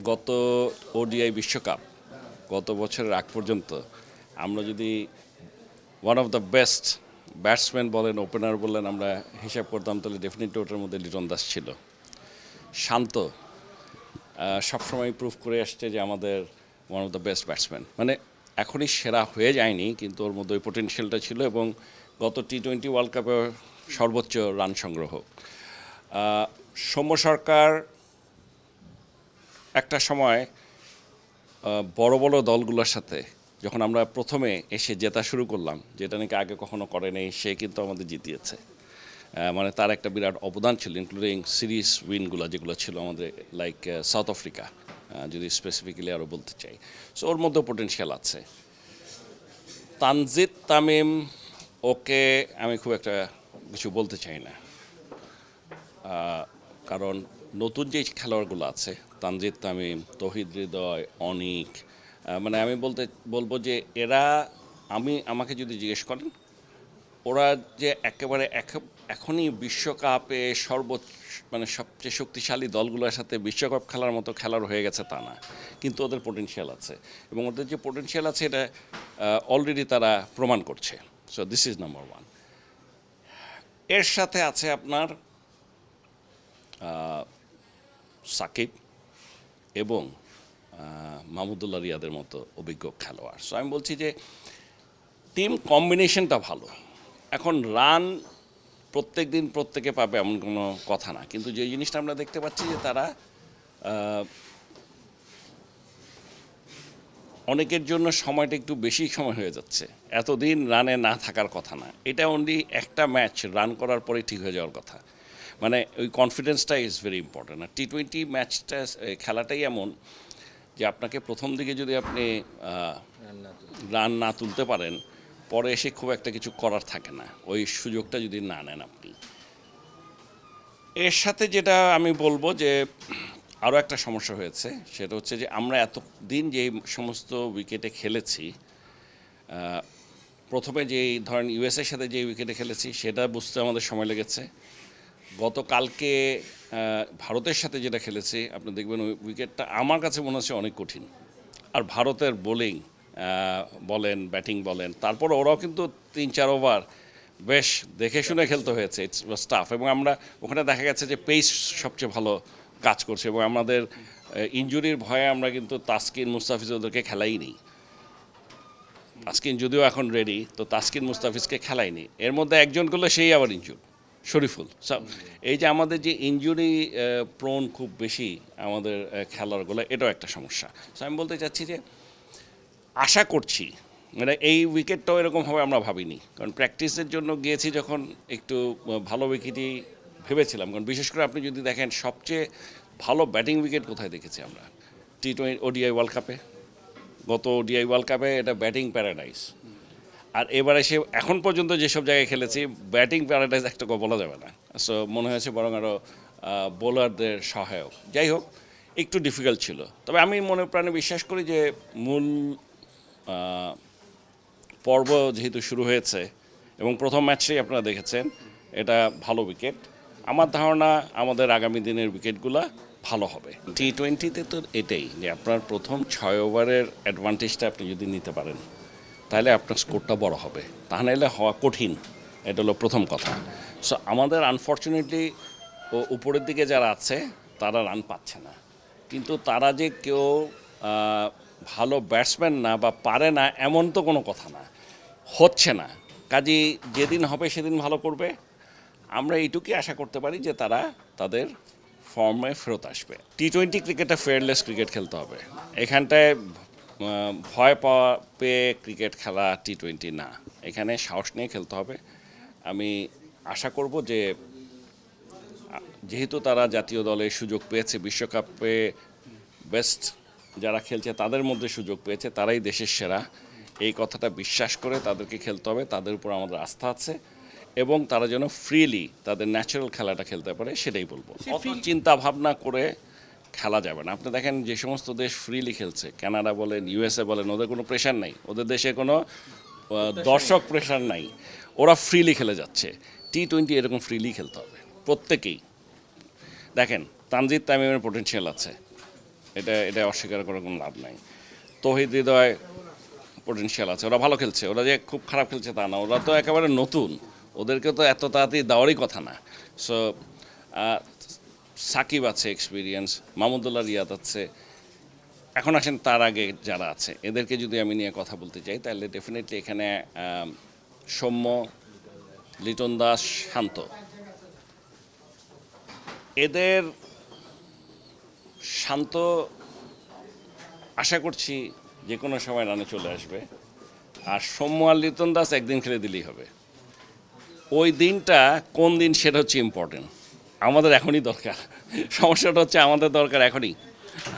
গত ওডিআই বিশ্বকাপ গত বছরের আগ পর্যন্ত আমরা যদি one of the best batsman বলেন ওপেনার বলেন আমরা হিসাব করতাম তাহলে ডেফিনেটলি ওটার মধ্যে লিটন দাস ছিল। শান্ত সবসময় প্রুভ করে আসছে যে আমাদের one of the best batsman, মানে এখনই সেরা হয়ে যায়নি কিন্তু ওর মধ্যে ওই পোটেনশিয়ালটা ছিল এবং গত টি-20 ওয়ার্ল্ড কাপে সর্বোচ্চ রান সংগ্রহ। সৌম্য সরকার একটা সময় বড় বড় দলগুলোর সাথে যখন আমরা প্রথমে এসে জেতা শুরু করলাম, যেটা নাকি আগে কখনো করে নেই, সে কিন্তু আমাদের জিতিয়েছে। মানে তার একটা বিরাট অবদান ছিল, ইনক্লুডিং সিরিজ উইনগুলো যেগুলো ছিল আমাদের, লাইক সাউথ আফ্রিকা যদি স্পেসিফিক্যালি আরও বলতে চাই। সো ওর মধ্যে পোটেনশিয়াল আছে। তানজিদ তামিম, ওকে আমি খুব একটা কিছু বলতে চাই না, কারণ নতুন যে খেলোয়াড়গুলো আছে তানজিদ তামিম, তৌহিদ হৃদয়, অনিক, মানে আমি বলবো যে এরা, আমাকে যদি জিজ্ঞেস করেন ওরা যে একেবারে এখনই বিশ্বকাপে মানে সবচেয়ে শক্তিশালী দলগুলোর সাথে বিশ্বকাপ খেলার মতো খেলার হয়ে গেছে তা না, কিন্তু ওদের পোটেনশিয়াল আছে এবং ওদের যে পোটেনশিয়াল আছে এটা অলরেডি তারা প্রমাণ করছে। So this is number one. এর সাথে আছে আপনার সাকিব এবং মাহমুদুল্লাহ রিয়াদের মতো অভিজ্ঞ খেলোয়াড়। সো আমি বলছি যে টিম কম্বিনেশনটা ভালো। এখন রান প্রত্যেক দিন প্রত্যেকে পাবে এমন কোনো কথা না, কিন্তু যে জিনিসটা আমরা দেখতে পাচ্ছি যে তারা অনেকের জন্য সময়টা একটু বেশি সময় হয়ে যাচ্ছে, এতদিন রানে না থাকার কথা না, এটা অনলি একটা ম্যাচ রান করার পরে ঠিক হয়ে যাওয়ার কথা। মানে ওই কনফিডেন্সটা ইজ ভেরি ইম্পর্ট্যান্ট। আর টি-20 ম্যাচটা খেলাটাই এমন যে আপনাকে প্রথম দিকে যদি আপনি রান না তুলতে পারেন, পরে এসে খুব একটা কিছু করার থাকে না, ওই সুযোগটা যদি না নেন আপনি। এর সাথে যেটা আমি বলবো যে আরও একটা সমস্যা হয়েছে, সেটা হচ্ছে যে আমরা এতদিন যে সমস্ত উইকেটে খেলেছি, প্রথমে যেই ধরেন ইউএসএর সাথে যে উইকেটে খেলেছি সেটা বুঝতে আমাদের সময় লেগেছে। গতকালকে ভারতের সাথে যেটা খেলেছি আপনি দেখবেন ওই উইকেটটা আমার কাছে মনে হচ্ছে অনেক কঠিন। আর ভারতের বোলিং বলেন, ব্যাটিং বলেন, তারপর ওরাও কিন্তু 3-4 ওভার বেশ দেখে শুনে খেলতে হয়েছে, ইটস ওয়াজ টাফ। এবং আমরা ওখানে দেখা গেছে যে পেস সবচেয়ে ভালো কাজ করছে এবং আমাদের ইনজুরির ভয়ে আমরা কিন্তু তাসকিন মুস্তাফিজ ওদেরকে খেলাই নেই। তাসকিন যদিও এখন রেডি, তো তাসকিন মুস্তাফিজকে খেলাইনি, এর মধ্যে একজন করলে সেই আবার ইনজুর, শরীফুল। এই যে আমাদের যে ইনজুরি প্রোন খুব বেশি আমাদের খেলোয়াড়গুলো, এটাও একটা সমস্যা। সো আমি বলতে চাচ্ছি যে আশা করছি, মানে এই উইকেটটাও এরকমভাবে আমরা ভাবিনি, কারণ প্র্যাকটিসের জন্য গিয়েছি যখন একটু ভালো উইকেটই ভেবেছিলাম। কারণ বিশেষ করে আপনি যদি দেখেন সবচেয়ে ভালো ব্যাটিং উইকেট কোথায় দেখেছি আমরা, টি-20 ওডিআই ওয়ার্ল্ড কাপে। গত ওডিআই ওয়ার্ল্ড কাপে এটা ব্যাটিং প্যারাডাইস। আর এবারে সে এখন পর্যন্ত যেসব জায়গায় খেলেছি ব্যাটিং প্যারাডাইস একটা বলা যাবে না। সো মনে হয়েছে বরং আরও বোলারদের সহায়ক। যাই হোক, একটু ডিফিকাল্ট ছিল, তবে আমি মনে প্রাণে বিশ্বাস করি যে মূল পর্ব যেহেতু শুরু হয়েছে এবং প্রথম ম্যাচটাই আপনারা দেখেছেন, এটা ভালো উইকেট। আমার ধারণা আমাদের আগামী দিনের উইকেটগুলো ভালো হবে। টি-20তে তো এটাই যে আপনার প্রথম 6 ওভারের অ্যাডভান্টেজটা আপনি যদি নিতে পারেন তাহলে আপনার স্কোরটা বড় হবে, তা নাহলে হওয়া কঠিন। এটা হলো প্রথম কথা। সো আমাদের আনফর্চুনেটলি উপরের দিকে যারা আছে তারা রান পাচ্ছে না, কিন্তু তারা যে কেউ ভালো ব্যাটসম্যান না বা পারে না এমন তো কোনো কথা না, হচ্ছে না। কাজেই যেদিন হবে সেদিন ভালো করবে। আমরা এইটুকুই আশা করতে পারি যে তারা তাদের ফর্মে ফেরত আসবে। টি-20 ক্রিকেটটা ফেয়ারলেস ক্রিকেট খেলতে হবে। এখানটায় ভয় পাওয়া পেয়ে ক্রিকেট খেলা টি-20 না, এখানে সাহস নিয়ে খেলতে হবে। আমি আশা করব যে যেহেতু তারা জাতীয় দলে সুযোগ পেয়েছে, বিশ্বকাপে বেস্ট যারা খেলছে তাদের মধ্যে সুযোগ পেয়েছে, তারাই দেশের সেরা, এই কথাটা বিশ্বাস করে তাদেরকে খেলতে হবে। তাদের উপর আমাদের আস্থা আছে এবং তারা যেন ফ্রিলি তাদের ন্যাচারাল খেলাটা খেলতে পারে সেটাই বলবো। অত চিন্তা ভাবনা করে খেলা যাবে না। আপনি দেখেন যে সমস্ত দেশ ফ্রিলি খেলছে, কানাডা বলেন, ইউএসএ বলেন, ওদের কোনো প্রেশার নাই, ওদের দেশে কোনো দর্শক প্রেশার নাই, ওরা ফ্রিলি খেলে যাচ্ছে। টি-20 এরকম ফ্রিলি খেলতে হবে প্রত্যেকেই। দেখেন তানজিদ তামিমের পোটেনশিয়াল আছে, এটা এটা অস্বীকার করার কোনো লাভ নাই। তৌহিদ হৃদয় পটেনশিয়াল আছে, ওরা ভালো খেলছে, ওরা যে খুব খারাপ খেলছে তা না, ওরা তো একেবারে নতুন, ওদেরকে তো এত তাড়াতাড়ি দেওয়ারই কথা না। সো সাকিব আছে এক্সপিরিয়েন্স, মাহমুদুল্লাহ রিয়াদ আছে, এখন আসেন তার আগে যারা আছে এদেরকে যদি আমি নিয়ে কথা বলতে চাই তাহলে ডেফিনেটলি এখানে সৌম্য, লিটন দাস, শান্ত, এদের শান্ত আশা করছি যে কোনো সময় রানে চলে আসবে, আর সৌম্য আর লিটন দাস একদিন খেলে দিলেই হবে। ওই দিনটা কোন দিন সেটা হচ্ছে ইম্পর্টেন্ট, আমাদের এখনই দরকার। সমস্যাটা হচ্ছে আমাদের দরকার এখনই,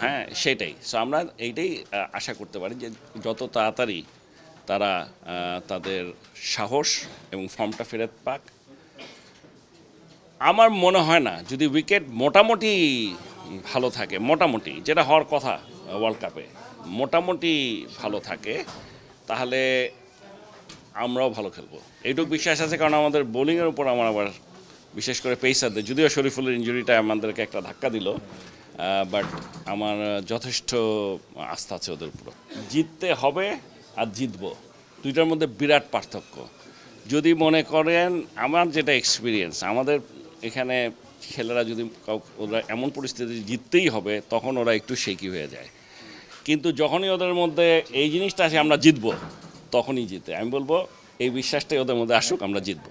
হ্যাঁ সেটাই। সো আমরা এইটাই আশা করতে পারি যে যত তাড়াতাড়ি তারা তাদের সাহস এবং ফর্মটা ফেরত পাক। আমার মনে হয় না যদি উইকেট মোটামুটি ভালো থাকে, মোটামুটি যেটা হওয়ার কথা ওয়ার্ল্ড কাপে মোটামুটি ভালো থাকে, তাহলে আমরাও ভালো খেলবো এইটুকু বিশ্বাস আছে। কারণ আমাদের বোলিংয়ের উপর আমার আবার বিশেষ করে পেসারদের, যদিও শরীফুলের ইঞ্জুরিটা আমাদেরকে একটা ধাক্কা দিল, বাট আমার যথেষ্ট আস্থা আছে ওদের উপর। জিততে হবে আর জিতবো, দুইটার মধ্যে বিরাট পার্থক্য। যদি মনে করেন আমার যেটা এক্সপিরিয়েন্স, আমাদের এখানে ছেলেরা যদি ওরা এমন পরিস্থিতি জিততেই হবে তখন ওরা একটু শেকি হয়ে যায়, কিন্তু যখনই ওদের মধ্যে এই জিনিসটা আসে আমরা জিতবো তখনই জিতে। আমি বলবো এই বিশ্বাসটাই ওদের মধ্যে আসুক, আমরা জিতবো।